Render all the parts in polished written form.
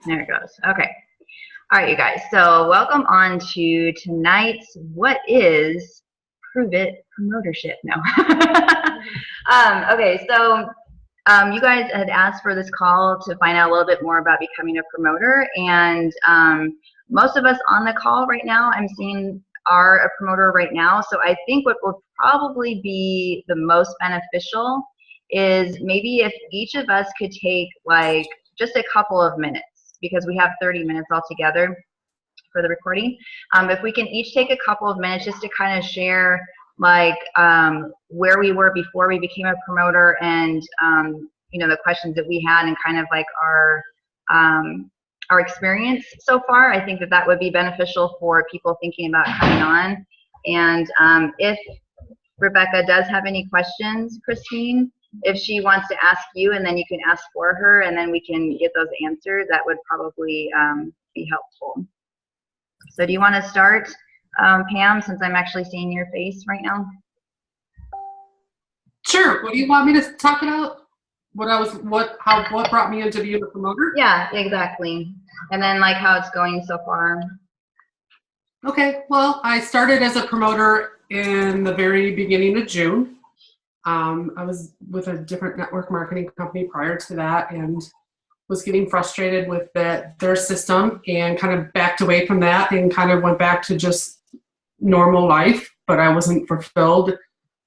There it goes. Okay. All right, you guys. So welcome on to tonight's What is Pruvit Promotership? No. Okay, so you guys had asked for this call to find out a little bit more about becoming a promoter, and most of us on the call right now, I'm seeing, are a promoter right now. So I think what will probably be the most beneficial is maybe if each of us could take like just a couple of minutes, because we have 30 minutes altogether for the recording. If we can each take a couple of minutes just to kind of share like where we were before we became a promoter, and you know, the questions that we had, and kind of like our experience so far. I think that that would be beneficial for people thinking about coming on. And if Rebecca does have any questions, Christine, if she wants to ask you, and then you can ask for her, and then we can get those answered, that would probably be helpful. So do you want to start, Pam, since I'm actually seeing your face right now? Sure. What do you want me to talk about? What brought me into being a promoter? Yeah, exactly. And then like how it's going so far. Okay. Well, I started as a promoter in the very beginning of June. I was with a different network marketing company prior to that, and was getting frustrated with their system, and kind of backed away from that and kind of went back to just normal life, but I wasn't fulfilled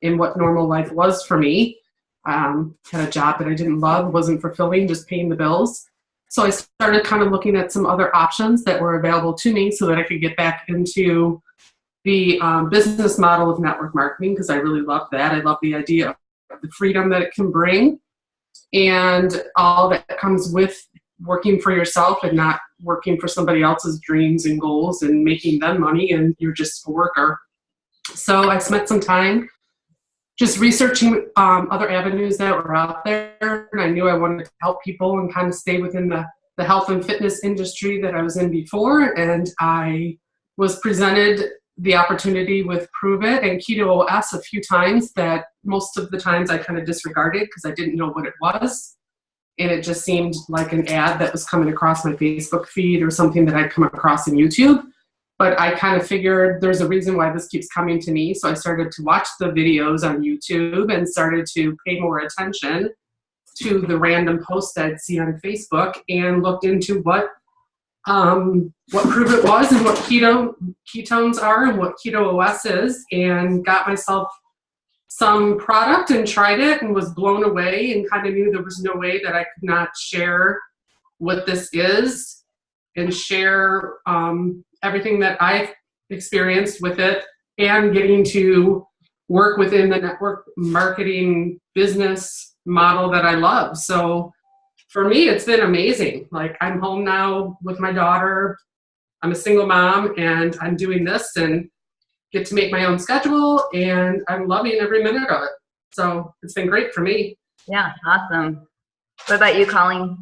in what normal life was for me. Had a job that I didn't love, wasn't fulfilling, just paying the bills. So I started kind of looking at some other options that were available to me so that I could get back into the business model of network marketing, because I really love that. I love the idea of the freedom that it can bring, and all that comes with working for yourself and not working for somebody else's dreams and goals and making them money, and you're just a worker. So I spent some time just researching other avenues that were out there, and I knew I wanted to help people and kind of stay within the health and fitness industry that I was in before. And I was presented the opportunity with Pruvit and Keto OS a few times, that most of the times I kind of disregarded because I didn't know what it was. And it just seemed like an ad that was coming across my Facebook feed or something that I'd come across in YouTube. But I kind of figured there's a reason why this keeps coming to me. So I started to watch the videos on YouTube and started to pay more attention to the random posts I'd see on Facebook, and looked into what Pruvit was and what ketones are and what Keto OS is, and got myself some product and tried it and was blown away, and kind of knew there was no way that I could not share what this is and share everything that I've experienced with it, and getting to work within the network marketing business model that I love. So for me, it's been amazing. Like, I'm home now with my daughter. I'm a single mom, and I'm doing this and get to make my own schedule, and I'm loving every minute of it. So it's been great for me. Yeah, awesome. What about you, Colleen?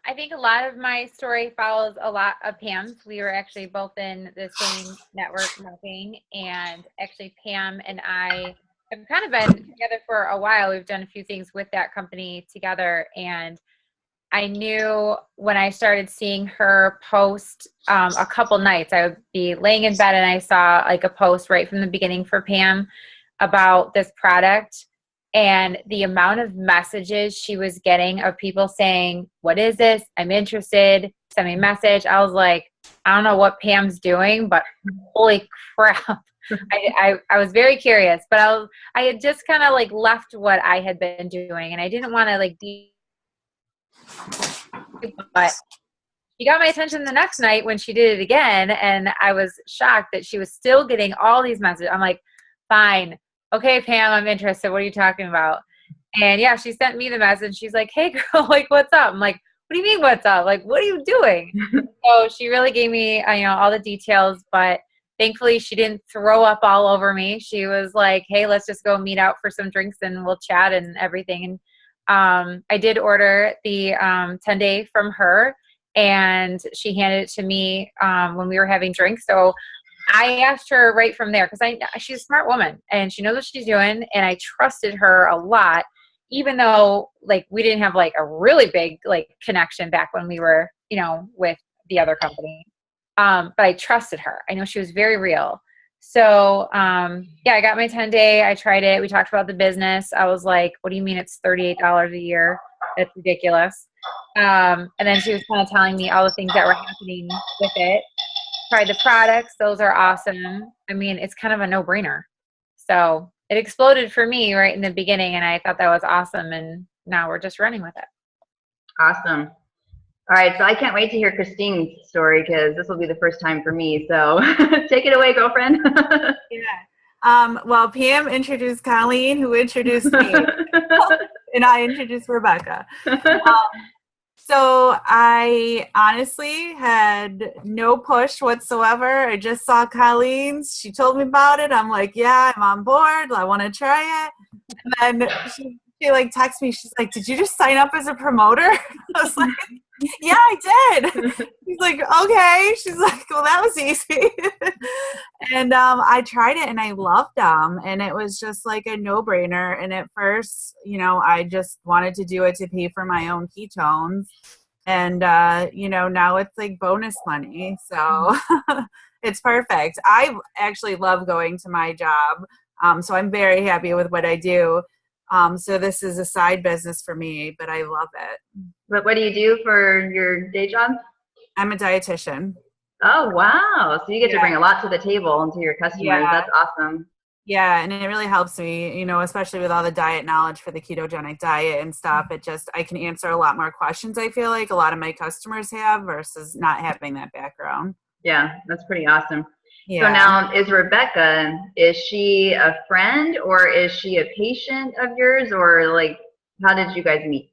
I think a lot of my story follows a lot of Pam's. We were actually both in the same network marketing, and actually Pam and I have kind of been together for a while. We've done a few things with that company together, and I knew when I started seeing her post a couple nights, I would be laying in bed and I saw like a post right from the beginning for Pam about this product, and the amount of messages she was getting of people saying, what is this? I'm interested. Send me a message. I was like, I don't know what Pam's doing, but holy crap. I was very curious, but I had just kind of like left what I had been doing, and I didn't want to like be, but she got my attention the next night when she did it again, and I was shocked that she was still getting all these messages. I'm like, fine. Okay, Pam, I'm interested. What are you talking about? And yeah, she sent me the message. She's like, hey girl, like, what's up? I'm like, what do you mean what's up? Like, what are you doing? So she really gave me, all the details, but thankfully she didn't throw up all over me. She was like, hey, let's just go meet out for some drinks and we'll chat and everything. And I did order the 10-day from her, and she handed it to me when we were having drinks. So I asked her right from there, because she's a smart woman and she knows what she's doing, and I trusted her a lot. even though like we didn't have like a really big like connection back when we were, with the other company. But I trusted her. I know she was very real. So, yeah, I got my 10-day. I tried it. We talked about the business. I was like, what do you mean it's $38 a year? That's ridiculous. And then she was kind of telling me all the things that were happening with it. Tried the products. Those are awesome. I mean, it's kind of a no-brainer. So it exploded for me right in the beginning, and I thought that was awesome. And now we're just running with it. Awesome. All right, so I can't wait to hear Christine's story because this will be the first time for me. So take it away, girlfriend. Yeah. Well, Pam introduced Colleen, who introduced me, and I introduced Rebecca. So I honestly had no push whatsoever. I just saw Colleen's. She told me about it. I'm like, yeah, I'm on board. I want to try it. And then she like texted me. She's like, did you just sign up as a promoter? I was like, yeah, I did. She's like, okay. She's like, well, that was easy. And I tried it and I loved them. And it was just like a no-brainer. And at first, I just wanted to do it to pay for my own ketones. And, now it's like bonus money. So it's perfect. I actually love going to my job. So I'm very happy with what I do. So this is a side business for me, but I love it. But what do you do for your day job? I'm a dietitian. Oh, wow. So you get to bring a lot to the table and to your customers. Yeah. That's awesome. Yeah, and it really helps me, especially with all the diet knowledge for the ketogenic diet and stuff. I can answer a lot more questions, I feel like a lot of my customers have versus not having that background. Yeah, that's pretty awesome. Yeah. So now is she a friend or is she a patient of yours, or like, how did you guys meet?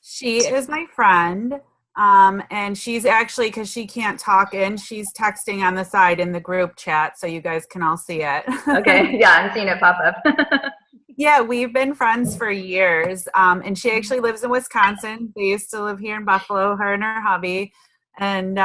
She is my friend. And she's actually, because she can't talk in, she's texting on the side in the group chat, so you guys can all see it. Okay, yeah, I'm seeing it pop up. Yeah, we've been friends for years. And she actually lives in Wisconsin. They used to live here in Buffalo, her and her hubby. And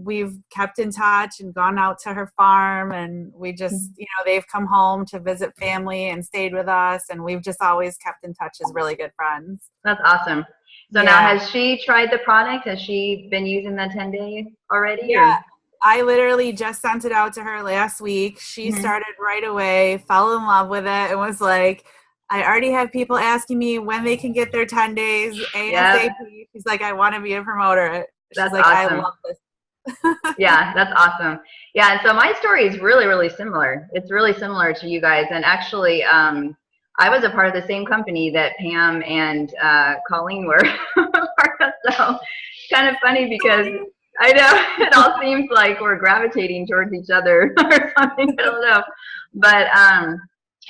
we've kept in touch and gone out to her farm. And we just, they've come home to visit family and stayed with us. And we've just always kept in touch as really good friends. That's awesome. So now, has she tried the product? Has she been using the 10-day already? Yeah, I literally just sent it out to her last week. She started right away, fell in love with it, and was like, I already have people asking me when they can get their 10 days ASAP. Yep. She's like, I want to be a promoter. She's like, awesome. I love this. Yeah, that's awesome. Yeah, and so my story is really, really similar. It's really similar to you guys. And actually, I was a part of the same company that Pam and Colleen were part of. So it's kind of funny because I know it all seems like we're gravitating towards each other or something. I don't know. But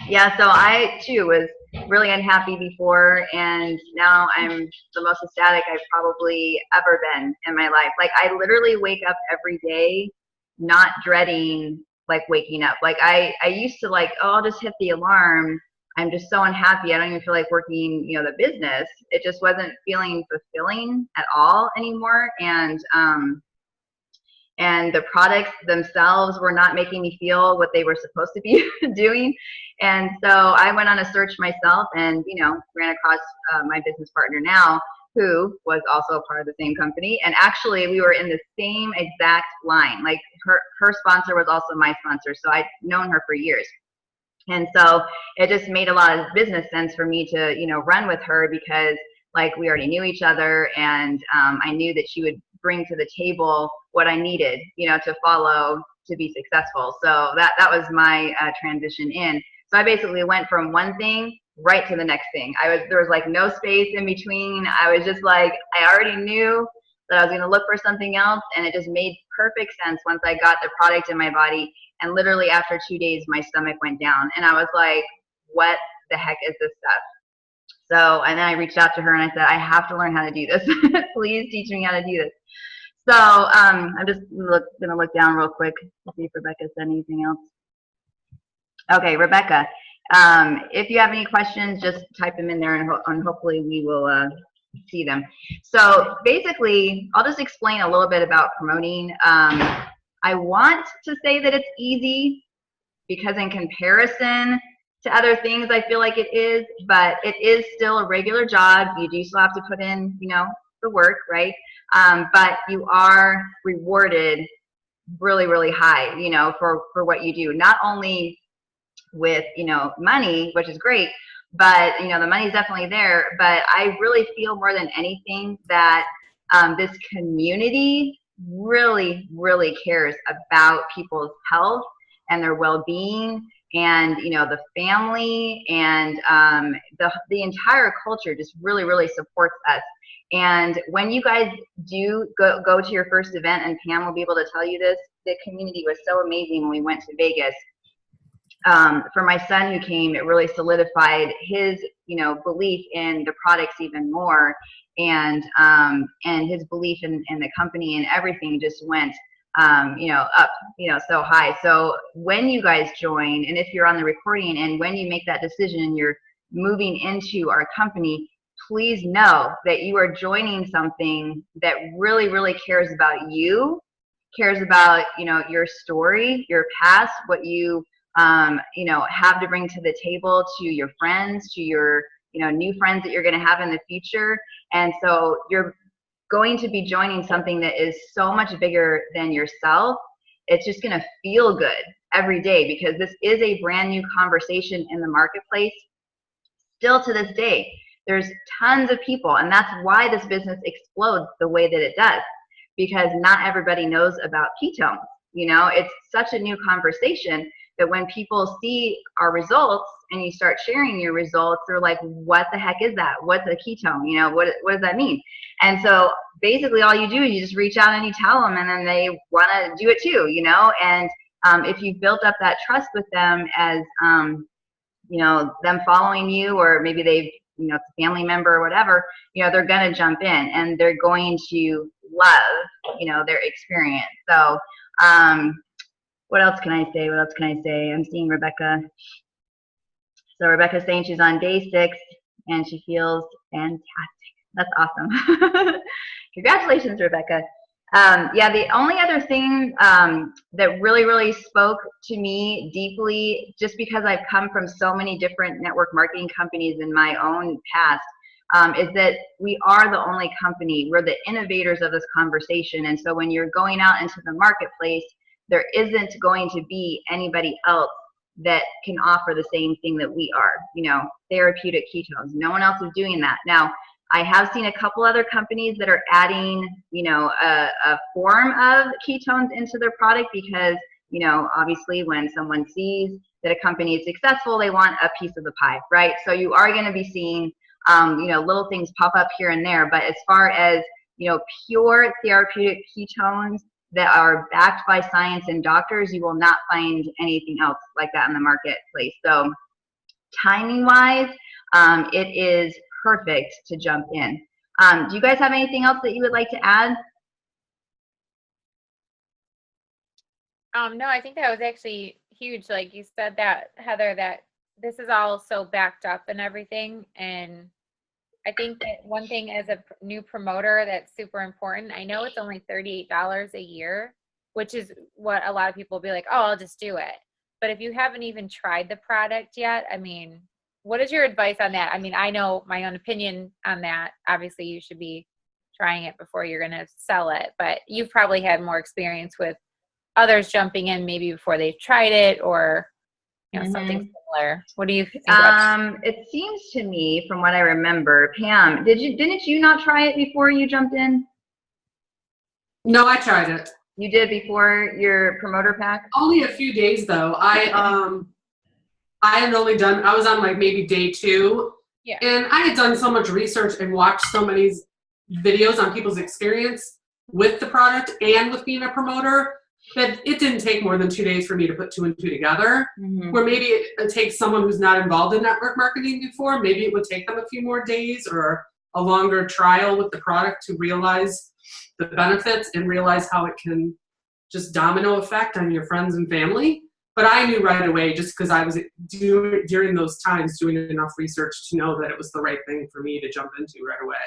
yeah, so I too was really unhappy before, and now I'm the most ecstatic I've probably ever been in my life. Like I literally wake up every day not dreading like waking up. Like I used to like, oh, I'll just hit the alarm. I'm just so unhappy. I don't even feel like working, the business. It just wasn't feeling fulfilling at all anymore. And the products themselves were not making me feel what they were supposed to be doing. And so I went on a search myself and, ran across my business partner now, who was also a part of the same company. And actually we were in the same exact line. Like her sponsor was also my sponsor. So I'd known her for years. And so it just made a lot of business sense for me to, run with her because like we already knew each other, and I knew that she would bring to the table what I needed, to follow to be successful. So that was my transition in. So I basically went from one thing right to the next thing. There was like no space in between. I was just like, I already knew that I was going to look for something else, and it just made perfect sense once I got the product in my body. And literally after 2 days, my stomach went down. And I was like, what the heck is this stuff? So, and then I reached out to her and I said, I have to learn how to do this. Please teach me how to do this. So I'm just going to look down real quick to see if Rebecca said anything else. Okay, Rebecca, if you have any questions, just type them in there and hopefully we will see them. So basically, I'll just explain a little bit about promoting. I want to say that it's easy because in comparison to other things, I feel like it is, but it is still a regular job. You do still have to put in, you know, the work, right? But you are rewarded really, really high, you know, for what you do. Not only with, you know, money, which is great, but, you know, the money's definitely there. But I really feel more than anything that this community really, really cares about people's health and their well-being, and, you know, the family, and the entire culture just really, really supports us. And when you guys do go to your first event, and Pam will be able to tell you this, the community was so amazing when we went to Vegas. For my son who came, it really solidified his, you know, belief in the products even more, and his belief in the company, and everything just went, you know, up, you know, so high. So when you guys join, and if you're on the recording, and when you make that decision and you're moving into our company, please know that you are joining something that really, really cares about you, cares about, you know, your story, your past, what you, you know, have to bring to the table to your friends, to your, you know, new friends that you're going to have in the future. And so you're going to be joining something that is so much bigger than yourself. It's just going to feel good every day, because this is a brand new conversation in the marketplace. Still to this day, there's tons of people, and that's why this business explodes the way that it does, because not everybody knows about ketones. You know, it's such a new conversation that when people see our results and you start sharing your results, they're like, what the heck is that? What's a ketone? You know, what does that mean? And so basically all you do is you just reach out and you tell them, and then they want to do it too, you know. And if you've built up that trust with them, as you know, them following you, or maybe they've, you know, it's a family member or whatever, you know, they're going to jump in and they're going to love, you know, their experience. So what else can I say? What else can I say? I'm seeing Rebecca. So Rebecca's saying she's on day 6 and she feels fantastic. That's awesome. Congratulations, Rebecca. Yeah, the only other thing that really, really spoke to me deeply, just because I've come from so many different network marketing companies in my own past, is that we are the only company. We're the innovators of this conversation. And so when you're going out into the marketplace, there isn't going to be anybody else that can offer the same thing that we are, you know, therapeutic ketones. No one else is doing that. Now, I have seen a couple other companies that are adding, you know, a form of ketones into their product, because, you know, obviously when someone sees that a company is successful, they want a piece of the pie, right? So you are going to be seeing, you know, little things pop up here and there. But as far as, you know, pure therapeutic ketones that are backed by science and doctors, you will not find anything else like that in the marketplace. So timing wise, it is perfect to jump in. Do you guys have anything else that you would like to add? No, I think that was actually huge. Like you said that, Heather, that this is all so backed up and everything. And I think that one thing as a new promoter that's super important, I know it's only $38 a year, which is what a lot of people will be like, oh, I'll just do it. But if you haven't even tried the product yet, I mean, what is your advice on that? I mean, I know my own opinion on that. Obviously, you should be trying it before you're going to sell it. But you've probably had more experience with others jumping in maybe before they've tried it, or you know, something similar. What do you think? It seems to me, from what I remember, Pam, didn't you not try it before you jumped in? No, I tried it. You did before your promoter pack? Only a few days though. I had only done, I was on like maybe day 2. Yeah. And I had done so much research and watched so many videos on people's experience with the product and with being a promoter that it didn't take more than 2 days for me to put 2 and 2 together. Where maybe it takes someone who's not involved in network marketing before, maybe it would take them a few more days or a longer trial with the product to realize the benefits and realize how it can just domino effect on your friends and family. But I knew right away, just because I was during those times doing enough research to know that it was the right thing for me to jump into right away.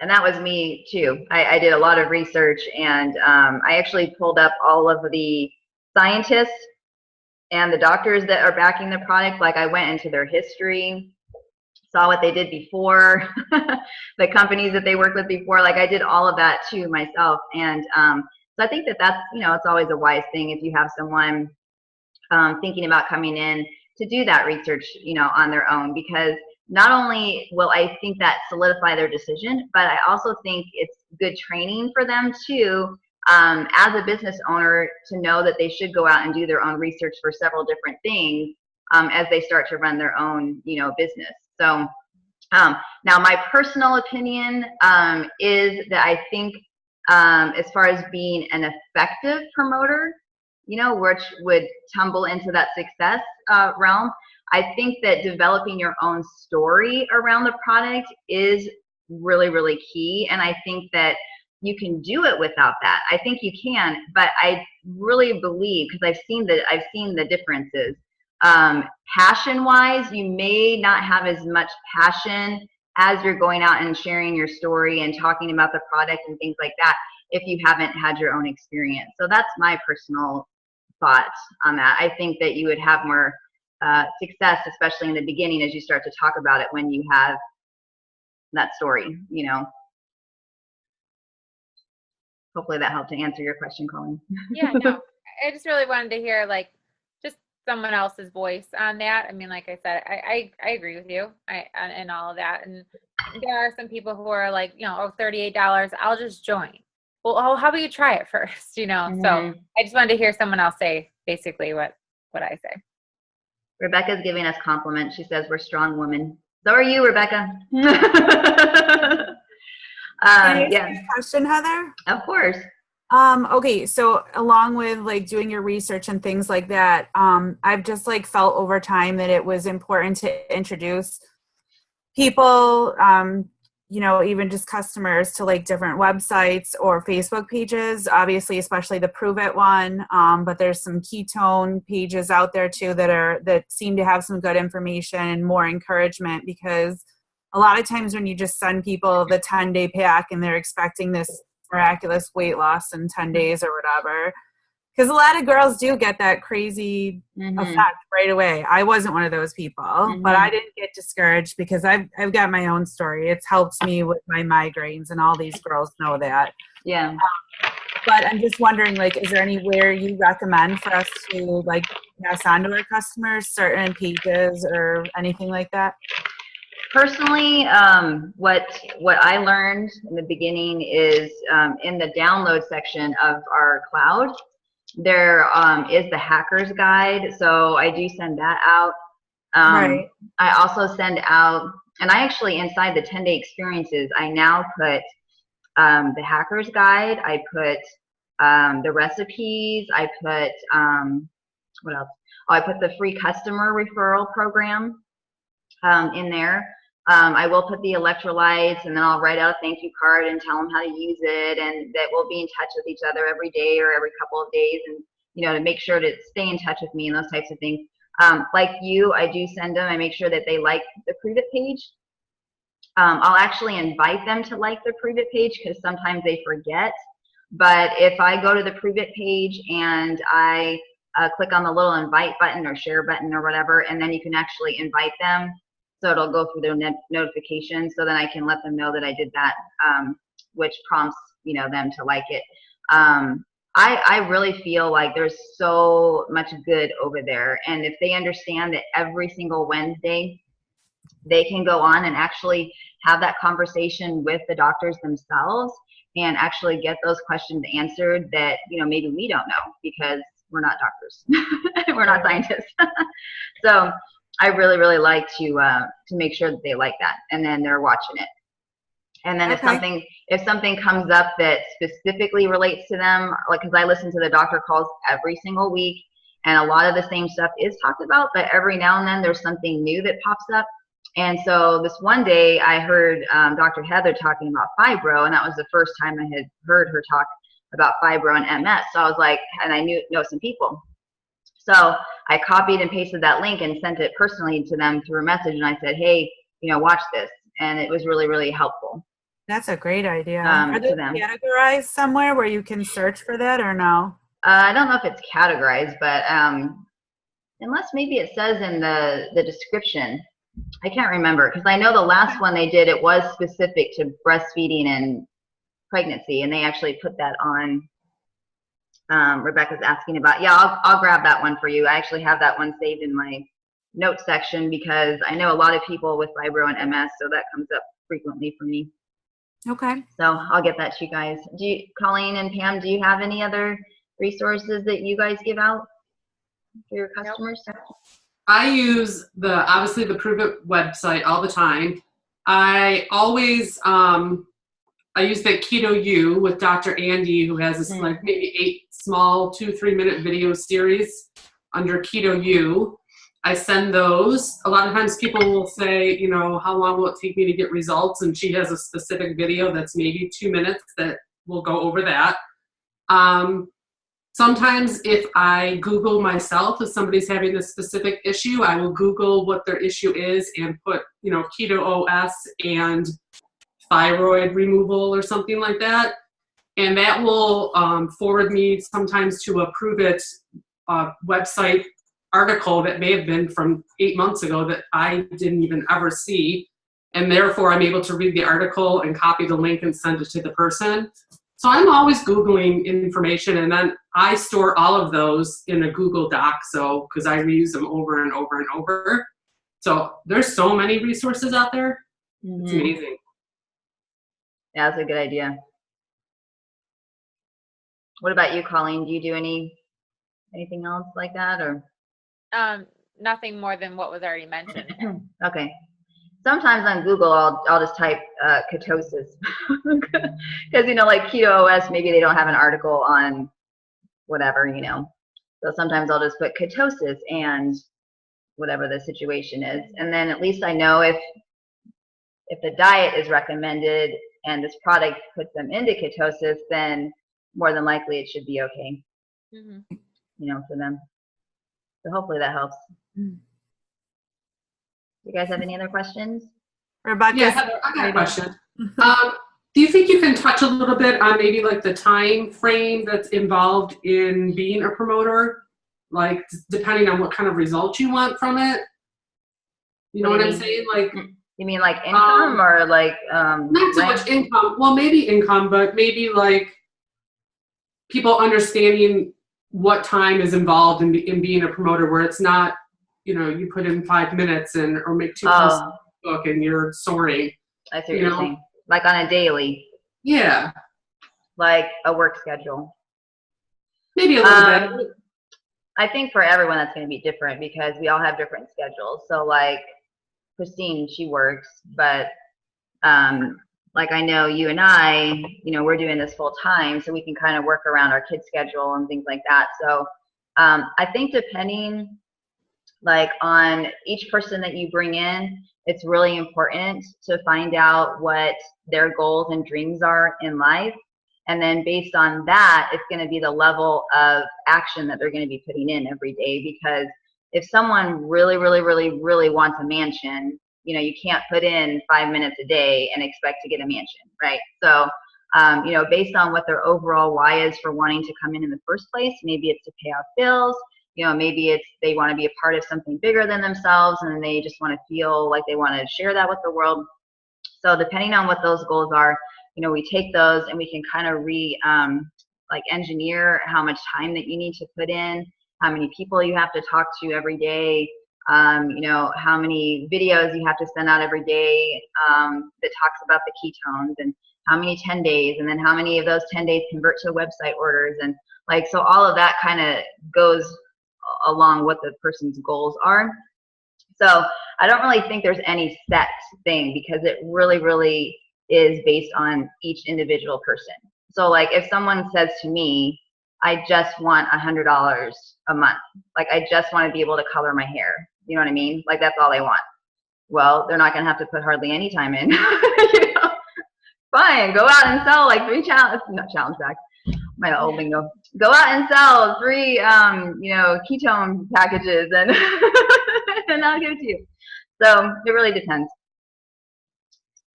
And that was me too. I did a lot of research, and I actually pulled up all of the scientists And the doctors that are backing the product, like I went into their history, saw what they did before, the companies that they worked with before. Like I did all of that too myself. And so I think that that's, it's always a wise thing if you have someone thinking about coming in to do that research, on their own, because not only will I think that solidify their decision, but I also think it's good training for them too, as a business owner, to know that they should go out and do their own research for several different things as they start to run their own, business. So now my personal opinion is that I think as far as being an effective promoter, which would tumble into that success realm, I think that developing your own story around the product is really, really key. And I think that you can do it without that. I think you can, but I really believe, because I've seen the differences. Passion-wise, you may not have as much passion as you're going out and sharing your story and talking about the product and things like that if you haven't had your own experience. So that's my personal thought on that. I think that you would have more success, especially in the beginning, as you start to talk about it when you have that story, Hopefully that helped to answer your question, Colleen. Yeah, no, I just really wanted to hear just someone else's voice on that. I mean, like I said, I agree with you and all of that. And there are some people who are like, $38, I'll just join. Well, how about you try it first, Mm-hmm. So I just wanted to hear someone else say basically what I say. Rebecca's giving us compliments. She says we're strong women. So are you, Rebecca. Can I ask Yeah. you a question, Heather? Of course. Okay, so along with doing your research and things like that, I've just felt over time that it was important to introduce people, even just customers to different websites or Facebook pages, obviously, especially the Pruvit one. But there's some ketone pages out there too that seem to have some good information and more encouragement, because a lot of times when you just send people the 10-day pack and they're expecting this miraculous weight loss in 10 days or whatever, because a lot of girls do get that crazy effect right away. I wasn't one of those people, but I didn't get discouraged because I've got my own story. It's helped me with my migraines, and all these girls know that. Yeah. But I'm just wondering, is there anywhere you recommend for us to pass on to our customers, certain pages or anything like that? Personally, what I learned in the beginning is in the download section of our cloud, there is the hacker's guide. So I do send that out. Right. I also send out, and I actually, inside the 10-day experiences, I now put the hacker's guide. I put the recipes. I put, what else? Oh, I put the free customer referral program in there. I will put the electrolytes, and then I'll write out a thank you card and tell them how to use it, and that we'll be in touch with each other every day or every couple of days, and to make sure to stay in touch with me and those types of things. Like you, I do send them. I make sure that they like the Pruvit page. I'll actually invite them to like the Pruvit page because sometimes they forget. But if I go to the Pruvit page and I click on the little invite button or share button or whatever, and then you can actually invite them. So it'll go through their notifications, so then I can let them know that I did that, which prompts them to like it. I really feel like there's so much good over there, and if they understand that every single Wednesday they can go on and actually have that conversation with the doctors themselves and actually get those questions answered that maybe we don't know because we're not doctors, we're not scientists. So I really, really like to make sure that they like that, and then they're watching it. And then if something comes up that specifically relates to them, because I listen to the doctor calls every single week, and a lot of the same stuff is talked about, but every now and then there's something new that pops up. And so this one day I heard Dr. Heather talking about fibro, and that was the first time I had heard her talk about fibro and MS. So I was like, and I know some people. So I copied and pasted that link and sent it personally to them through a message, and I said, hey, watch this. And it was really, really helpful. That's a great idea. Are they categorized somewhere where you can search for that or no? I don't know if it's categorized, but unless maybe it says in the description. I can't remember, because I know the last one they did, it was specific to breastfeeding and pregnancy, and they actually put that on. Rebecca's asking about. Yeah, I'll grab that one for you. I actually have that one saved in my notes section because I know a lot of people with fibro and MS, so that comes up frequently for me. Okay. So I'll get that to you guys. Colleen and Pam, do you have any other resources that you guys give out for your customers? Nope. I use obviously the Pruvit website all the time. I always I use that Keto U with Dr. Andy, who has this like maybe 8 small 2-3 minute video series under Keto U. I send those. A lot of times people will say, you know, how long will it take me to get results? And she has a specific video that's maybe 2 minutes that will go over that. Sometimes if I Google myself, if somebody's having a specific issue, I will Google what their issue is and put, you know, keto OS and thyroid removal or something like that. And that will forward me sometimes to a Pruvit website article that may have been from 8 months ago that I didn't even ever see. And therefore I'm able to read the article and copy the link and send it to the person. So I'm always Googling information, and then I store all of those in a Google Doc, so because I reuse them over and over and over. So there's so many resources out there. It's amazing. Yeah, that's a good idea. What about you, Colleen? Do you do anything else like that, or? Nothing more than what was already mentioned. Okay. Sometimes on Google, I'll just type ketosis, because you know, like Keto OS, maybe they don't have an article on whatever, you know. So sometimes I'll just put ketosis and whatever the situation is, and then at least I know if the diet is recommended and this product puts them into ketosis, then more than likely it should be okay, you know, for them. So hopefully that helps. You guys have any other questions? Rebecca, yeah, I got a question. Do you think you can touch a little bit on maybe like the time frame that's involved in being a promoter, like depending on what kind of results you want from it? You know what I'm saying? Like, you mean like income or like not so much income. Well, maybe income, but maybe like people understanding what time is involved in being a promoter, where it's not, you know, you put in 5 minutes or make 2 posts on Facebook and you're soaring. I see what you're saying. Like on a daily. Yeah. Like a work schedule. Maybe a little bit. I think for everyone that's going to be different because we all have different schedules. So like Christine, she works, but like I know you and I, you know, we're doing this full time, so we can kind of work around our kids' schedule and things like that. So I think depending like on each person that you bring in, it's really important to find out what their goals and dreams are in life. And then based on that, it's going to be the level of action that they're going to be putting in every day. Because if someone really, really, really, really wants a mansion, you know, you can't put in 5 minutes a day and expect to get a mansion, right? So, you know, based on what their overall why is for wanting to come in the first place, maybe it's to pay off bills. You know, maybe it's they want to be a part of something bigger than themselves and they just want to feel like they want to share that with the world. So depending on what those goals are, you know, we take those and we can kind of like engineer how much time that you need to put in, how many people you have to talk to every day, you know, how many videos you have to send out every day that talks about the ketones, and how many 10 days, and then how many of those 10 days convert to website orders. And like, so all of that kind of goes along what the person's goals are. So I don't really think there's any set thing because it really, really is based on each individual person. So like if someone says to me, I just want $100 a month, like I just want to be able to color my hair, you know what I mean? Like that's all they want. Well, they're not going to have to put hardly any time in. You know? Fine, go out and sell like 3 challenge back. My old lingo. Go out and sell 3, you know, ketone packages, and and I'll give it to you. So it really depends.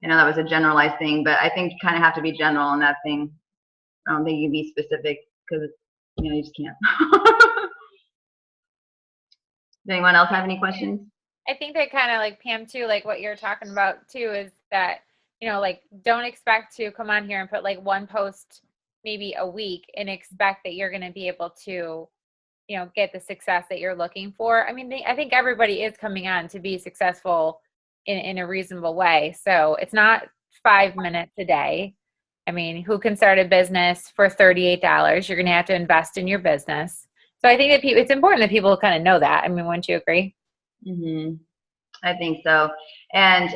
You know, that was a generalized thing, but I think you kind of have to be general in that thing. I don't think you can be specific because, you know, you just can't. anyone else have any questions? I think that kind of like Pam too, like what you're talking about too, is that, you know, like don't expect to come on here and put like one post maybe a week and expect that you're going to be able to, you know, get the success that you're looking for. I mean, I think everybody is coming on to be successful in a reasonable way. So it's not 5 minutes a day. I mean, who can start a business for $38? You're going to have to invest in your business. So I think that it's important that people kind of know that. I mean, wouldn't you agree? Mm-hmm. I think so. And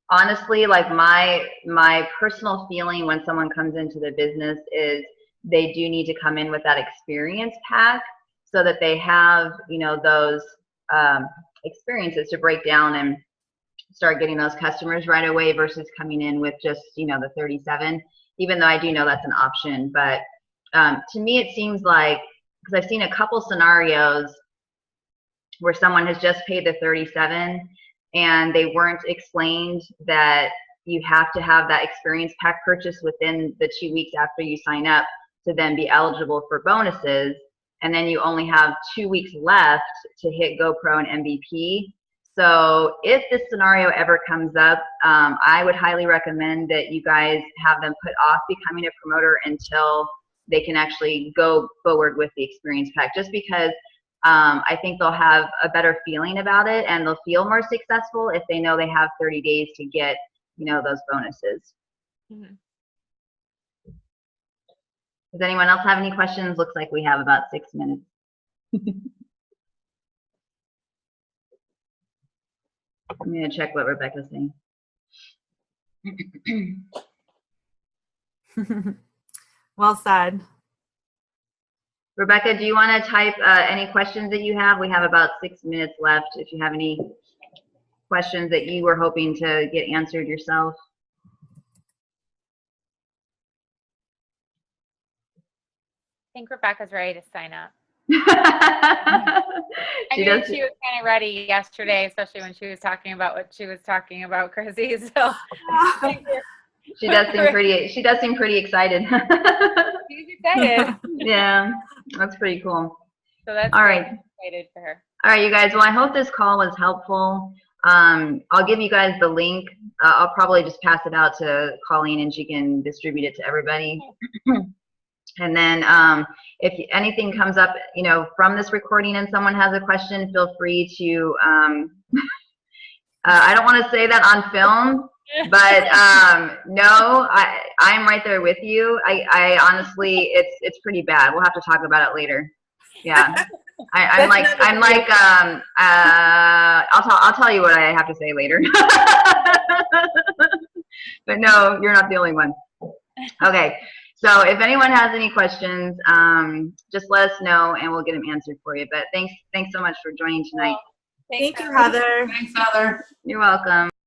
honestly, like my personal feeling when someone comes into the business is they do need to come in with that experience pack so that they have, you know, those experiences to break down and start getting those customers right away versus coming in with just, you know, the 37, even though I do know that's an option. But to me, it seems like, because I've seen a couple scenarios where someone has just paid the 37 and they weren't explained that you have to have that experience pack purchase within the 2 weeks after you sign up to then be eligible for bonuses. And then you only have 2 weeks left to hit GoPro and MVP. So if this scenario ever comes up, I would highly recommend that you guys have them put off becoming a promoter until they can actually go forward with the experience pack, just because I think they'll have a better feeling about it and they'll feel more successful if they know they have 30 days to get, you know, those bonuses. Mm-hmm. Does anyone else have any questions? Looks like we have about 6 minutes. I'm going to check what Rebecca's saying. Well said. Rebecca, do you want to type any questions that you have? We have about 6 minutes left. If you have any questions that you were hoping to get answered yourself. I think Rebecca's ready to sign up. She I knew she was kind of ready yesterday, especially when she was talking about what she was talking about, Chrissy. So she does seem pretty. She does seem pretty excited. She's excited. Yeah, that's pretty cool. So that's all right. I'm excited for her. All right, you guys. Well, I hope this call was helpful. I'll give you guys the link. I'll probably just pass it out to Colleen, and she can distribute it to everybody. And then if anything comes up, you know, from this recording and someone has a question, feel free to, I don't want to say that on film, but no, I'm right there with you. I honestly, it's pretty bad. We'll have to talk about it later. Yeah. I'll tell you what I have to say later. But no, you're not the only one. Okay. So if anyone has any questions, just let us know and we'll get them answered for you. But thanks so much for joining tonight. Thank you, Heather. Thanks, Heather. You're welcome.